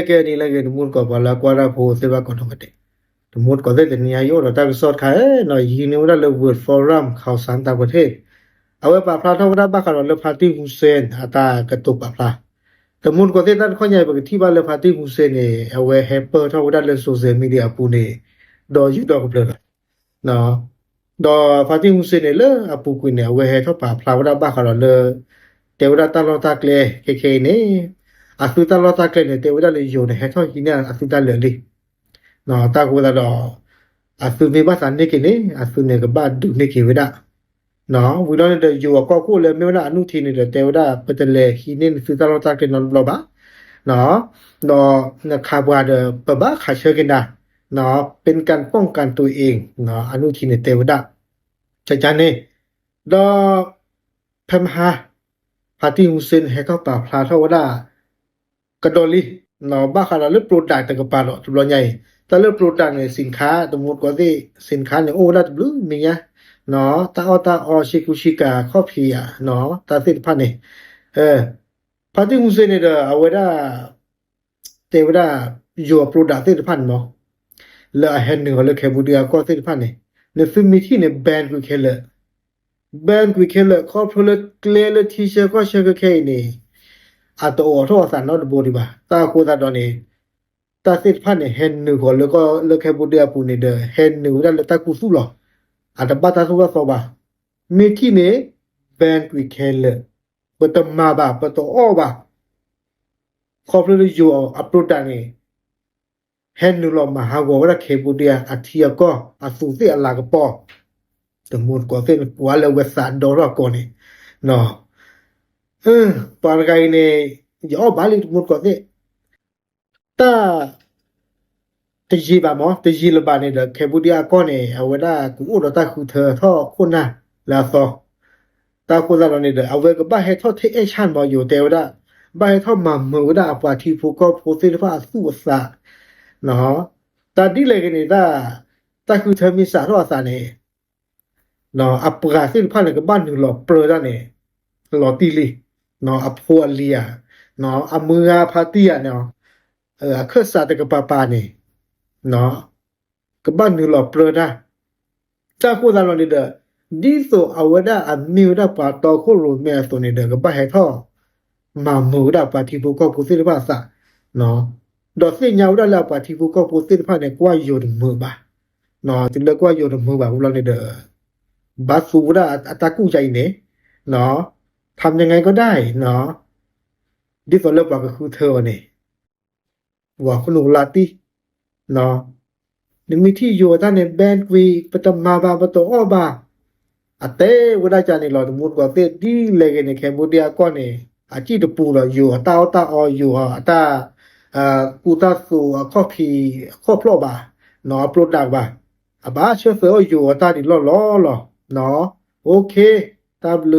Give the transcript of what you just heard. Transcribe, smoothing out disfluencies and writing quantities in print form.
ke ni la ke mut ko bala kwara pho se ba ko no kate mut ko de niya yo ta sot kha no yi ni wala le word forum ข่าวสารต่างประเทศเอาไว้ปะพระทวดาบะคารเลพาติฮุเซนอาตากะตุปะพระตมุนก็เตตันข้อใหญ่บกที่บาเลพาติฮุเซนนี่เอาไว้แฮปเปอร์ทวดาเลโซเชียลมีเดียปูนี่ดอยุดอกเปลเนาะดอพาติฮุเซนนี่เลอปูกุนี่เอาไว้ให้ทปะพระวดาบะคารเลเตวดาตลอตากเลเคนี่อาสุตลอตากเลนี่เตวดาเลโยนี่ให้ทอกินอาสุตาเลลิเนาะตากูดาดออาสุมีบาสันนี่กินี่อาสุเนี่ยก็บาดุนี่กิเวดาno we don't the you ko ko le me na anu thi ni de te wada patale hi ni su ta lo ta ke no lo ba no no na kha bwa de ba ba kha che kin da no เป็นการป้องกันตัวเองเนาะอนุทินเตวดาจะจันนี่ดอพมหาพาติฮุเซนให้เขาปราบพลาทวดากระดอลิเนาะบ้าคาราลึกโปรดักต์ตะกปาเนาะตุลอใหญ่ตะลึกโปรดักต์ในสินค้าตะหมดก็สิสินค้าเนี่ยโอ้ละบลูมีหยังเนาะตาออชิกุชิกาคอฟีอ่ะเนาะตาสิพันนี่พาติฮุเซนเนี่ยเอาไว้ได้เตวดาyour product สิพันเนาะแล้วเห็นนึงก็เลยแค่บุเดียก็สิพันนี่ในฟิมีที่เนี่ยแบนกูเคลแบนกูเคลคอพลเคลเลทีเชก็เชก็แค่นี่อะตอโทสันเนาะบ่ดีบ่าตาโคตาดอนี่ตาสิพันนี่เห็นนึงก็เลยก็เลยแค่บุเดียปูนี่เด้อเห็นนึงแล้วตากูสู้หรออะตะบะตาสู้ว่าซอบ่ามีที่นี่แบนกูเคลบ่ตมาบ่าบ่ตออบ่าคอพลอยู่อัปโหลดนี่เห็นนึงลอมาหาว่าว่าเคบุเดียอะเทียก็อะสุสิอะลากะปอตะมุนก็เส้นปัวเลเวสาดอรก็นี่เนาะปานไกนี่ยอบาลิมุนก็สิตาตะจีบามอตะจีลบานี่เดเคบุเดียก็นี่เอาไว้ได้กูอุดตาคูเธอท่อคุณน่ะลาซอตากูซะนี่เดเอาไว้ก็บ่ให้ท่อเทเอชันบ่อยู่เตวดาบ่ให้ท่อมามือดาปาทีฟูก็โพสิฟาสุสะเนาะตาดิเลกนี่ตาคูเธอมีสารวาสานี่เนาะอัปกาสิพันเลยก็บ้านนึงหลอเปรดานี่หลอติลีเนาะอพัวเลียเนาะอมือพาติอ่ะเนาะคือสาตะกะปานี่เนาะก็บ้านนึงหลอเปรดาจากกูซะนี่เด้อดิโซอวดาอมิวดาปาตอโคโรเมโซนี่เด้อก็บ่ให้ท่อมามือดาปาทีฟูก็โพสิฟาสะเนาะดอสิญาวดาละปาทีฟูก็โพสิฟาเนี่ยกว่าอยู่มือบ่าเนาะจิเลกว่าอยู่มือบ่ากูลองนี่เด้อบาสูดาอัตากู้ใจเนี่ยเนาะทำยังไงก็ได้เนาะดิสเลปก็คือเธอเนี่ยว่าคุณลุงลาติเนาะนี่มีที่อยู่ท่านในแบนกวีปตมาบาปตอบาอะเตวดาจานี่ลอมุดก็เตดีเลกเนี่ยแคมโบเดียก็เนี่ยอาจิตปูลอยู่ตาออยู่ตากูตาสูคอฟีคอพลอบาเนาะโปรดักต์บาอะบาเชฟอยู่ตาดิลอเนาะโอเคตาบล